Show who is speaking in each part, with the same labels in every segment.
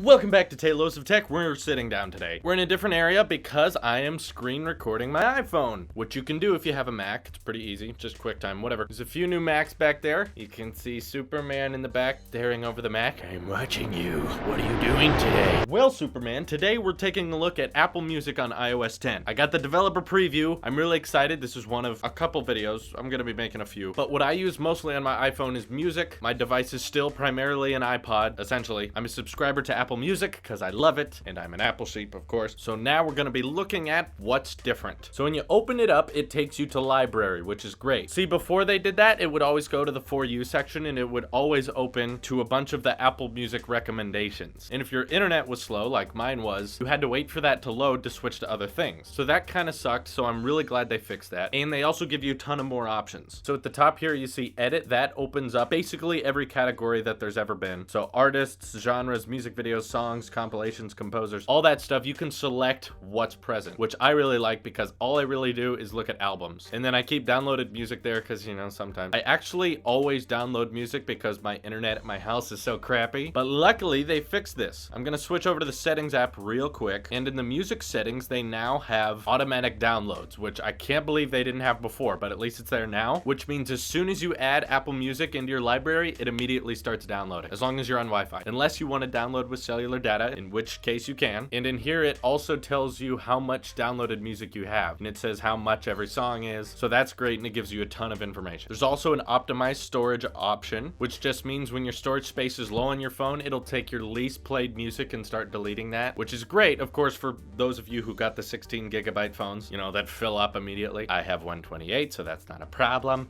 Speaker 1: Welcome back to Tailosive Tech. We're sitting down today. We're in a different area because I am screen recording my iPhone, which you can do if you have a Mac. It's pretty easy, just QuickTime, whatever. There's a few new Macs back there. You can see Superman in the back staring over the Mac. I'm watching you. What are you doing today? Well, Superman, today we're taking a look at Apple Music on iOS 10. I got the developer preview. I'm really excited. This is one of a couple videos. I'm gonna be making a few. But what I use mostly on my iPhone is music. My device is still primarily an iPod, essentially. I'm a subscriber to Apple Music because I love it, and I'm an Apple sheep, of course. So now we're going to be looking at what's different. So when you open it up, it takes you to library, which is great. See, before they did that, it would always go to the For You section, and it would always open to a bunch of the Apple Music recommendations. And if your internet was slow, like mine was, you had to wait for that to load to switch to other things. So that kind of sucked, so I'm really glad they fixed that. And they also give you a ton of more options. So at the top here, you see Edit. That opens up basically every category that there's ever been. So artists, genres, music videos, songs, compilations, composers, all that stuff, you can select what's present, which I really like because all I really do is look at albums. And then I keep downloaded music there because, you know, sometimes I actually always download music because my internet at my house is so crappy. But luckily they fixed this. I'm gonna switch over to the settings app real quick, and in the music settings they now have automatic downloads, which I can't believe they didn't have before, but at least it's there now, which means as soon as you add Apple Music into your library, it immediately starts downloading, as long as you're on Wi-Fi, unless you want to download with cellular data, in which case you can. And in here it also tells you how much downloaded music you have, and it says how much every song is, so that's great, and it gives you a ton of information. There's also an optimized storage option, which just means when your storage space is low on your phone, it'll take your least played music and start deleting that, which is great, of course, for those of you who got the 16 gigabyte phones, you know, that fill up immediately. I have 128, so that's not a problem.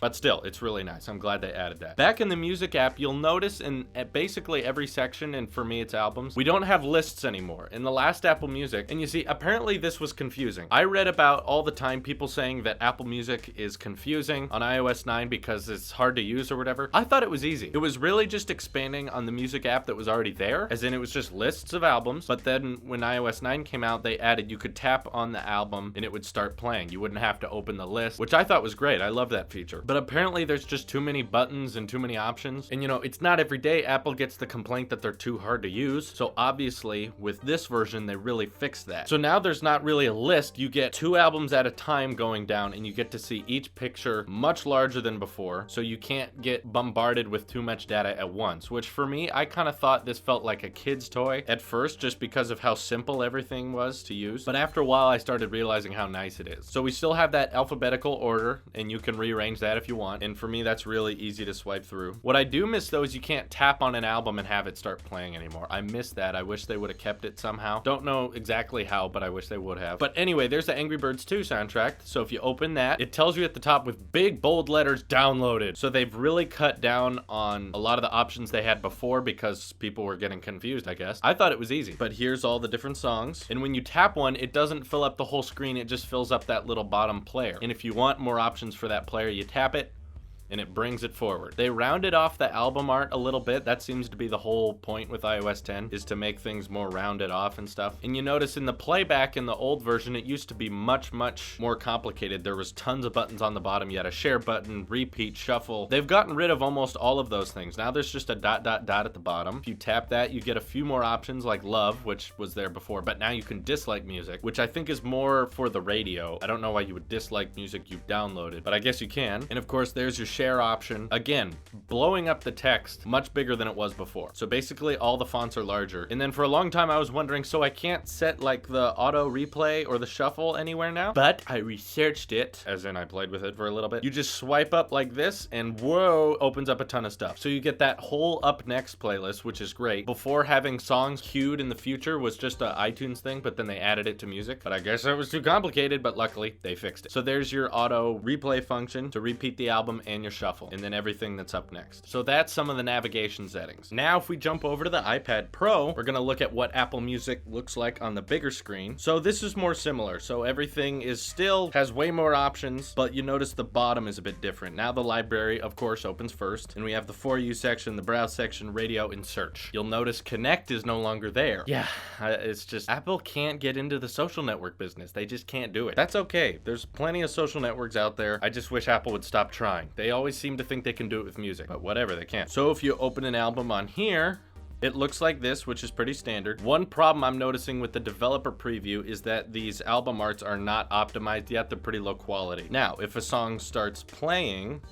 Speaker 1: But still, it's really nice. I'm glad they added that. Back in the music app, you'll notice in basically every section, and for me it's albums, we don't have lists anymore. In the last Apple Music, and you see, apparently this was confusing. I read about all the time people saying that Apple Music is confusing on iOS 9 because it's hard to use or whatever. I thought it was easy. It was really just expanding on the music app that was already there, as in it was just lists of albums, but then when iOS 9 came out, they added you could tap on the album and it would start playing. You wouldn't have to open the list, which I thought was great. I love that feature. But apparently there's just too many buttons and too many options. And you know, it's not every day Apple gets the complaint that they're too hard to use. So obviously with this version, they really fixed that. So now there's not really a list. You get 2 albums at a time going down, and you get to see each picture much larger than before. So you can't get bombarded with too much data at once, which for me, I kind of thought this felt like a kid's toy at first, just because of how simple everything was to use. But after a while, I started realizing how nice it is. So we still have that alphabetical order, and you can rearrange that if you want. And for me, that's really easy to swipe through. What I do miss though is you can't tap on an album and have it start playing anymore. I miss that. I wish they would have kept it somehow. Don't know exactly how, but I wish they would have. But anyway, there's the Angry Birds 2 soundtrack. So if you open that, it tells you at the top with big bold letters, downloaded. So they've really cut down on a lot of the options they had before because people were getting confused, I guess. I thought it was easy, but here's all the different songs. And when you tap one, it doesn't fill up the whole screen. It just fills up that little bottom player. And if you want more options for that player, you tap it, and it brings it forward. They rounded off the album art a little bit. That seems to be the whole point with iOS 10, is to make things more rounded off and stuff. And you notice in the playback in the old version, it used to be much more complicated. There was tons of buttons on the bottom. You had a share button, repeat, shuffle. They've gotten rid of almost all of those things. Now there's just a ... at the bottom. If you tap that, you get a few more options like love, which was there before, but now you can dislike music, which I think is more for the radio. I don't know why you would dislike music you've downloaded, but I guess you can. And of course, there's your share option. Again, blowing up the text much bigger than it was before. So basically all the fonts are larger. And then for a long time I was wondering, so I can't set like the auto replay or the shuffle anywhere now? But I researched it, as in I played with it for a little bit. You just swipe up like this and whoa, opens up a ton of stuff. So you get that whole up next playlist, which is great. Before, having songs queued in the future was just an iTunes thing, but then they added it to music. But I guess it was too complicated, but luckily they fixed it. So there's your auto replay function to repeat the album and your shuffle, and then everything that's up next. So that's some of the navigation settings. Now if we jump over to the iPad Pro, we're gonna look at what Apple Music looks like on the bigger screen. So this is more similar. So everything is still has way more options, but you notice the bottom is a bit different. Now the library, of course, opens first, and we have the For You section, the Browse section, Radio, and Search. You'll notice Connect is no longer there. Yeah, it's just Apple can't get into the social network business. They just can't do it. That's okay. There's plenty of social networks out there. I just wish Apple would stop trying. They always seem to think they can do it with music, but whatever, they can't. So if you open an album on here, It looks like this, which is pretty standard. One problem I'm noticing with the developer preview is that these album arts are not optimized yet. They're pretty low quality. Now, if a song starts playing,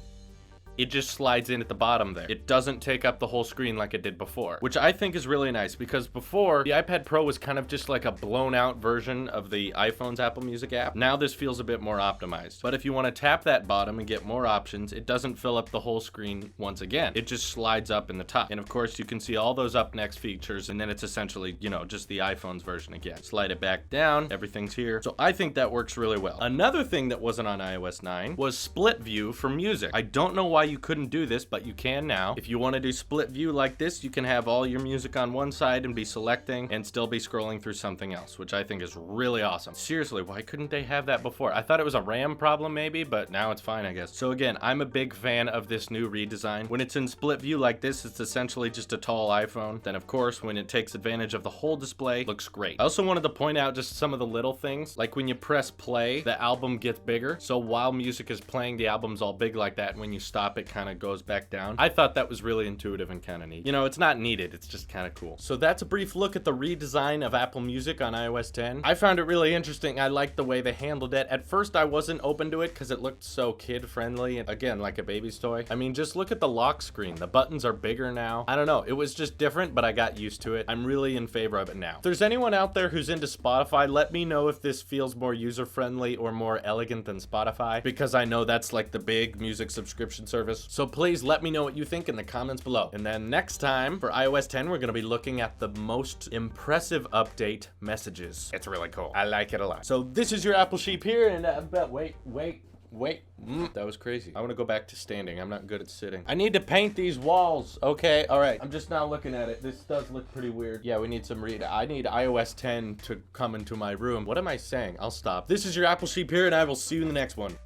Speaker 1: it just slides in at the bottom there. It doesn't take up the whole screen like it did before, which I think is really nice, because before, the iPad Pro was kind of just like a blown out version of the iPhone's Apple Music app. Now this feels a bit more optimized. But if you want to tap that bottom and get more options, it doesn't fill up the whole screen once again. It just slides up in the top. And of course, you can see all those up next features, and then it's essentially, you know, just the iPhone's version again. Slide it back down, everything's here. So I think that works really well. Another thing that wasn't on iOS 9 was split view for music. I don't know why you couldn't do this, but you can now. If you want to do split view like this, you can have all your music on one side and be selecting and still be scrolling through something else, which I think is really awesome. Seriously, why couldn't they have that before? I thought it was a RAM problem maybe, but now it's fine, I guess. So again, I'm a big fan of this new redesign. When it's in split view like this, it's essentially just a tall iPhone. Then of course, when it takes advantage of the whole display, it looks great. I also wanted to point out just some of the little things, like when you press play, the album gets bigger. So while music is playing, the album's all big like that, and when you stop, it kind of goes back down. I thought that was really intuitive and kind of neat. You know, it's not needed, it's just kind of cool. So that's a brief look at the redesign of Apple Music on iOS 10. I found it really interesting. I liked the way they handled it. At first, I wasn't open to it because it looked so kid-friendly, and again, like a baby's toy. I mean, just look at the lock screen. The buttons are bigger now. I don't know, it was just different, but I got used to it. I'm really in favor of it now. If there's anyone out there who's into Spotify, let me know if this feels more user-friendly or more elegant than Spotify, because I know that's like the big music subscription service. So please let me know what you think in the comments below. And then next time for iOS 10, we're gonna be looking at the most impressive update messages. It's really cool. I like it a lot. So this is your Apple Sheep here, and wait. That was crazy. I want to go back to standing. I'm not good at sitting. I need to paint these walls. Okay, all right. I'm just now looking at it. This does look pretty weird. Yeah, we need some I need iOS 10 to come into my room. What am I saying? I'll stop. This is your Apple Sheep here, and I will see you in the next one.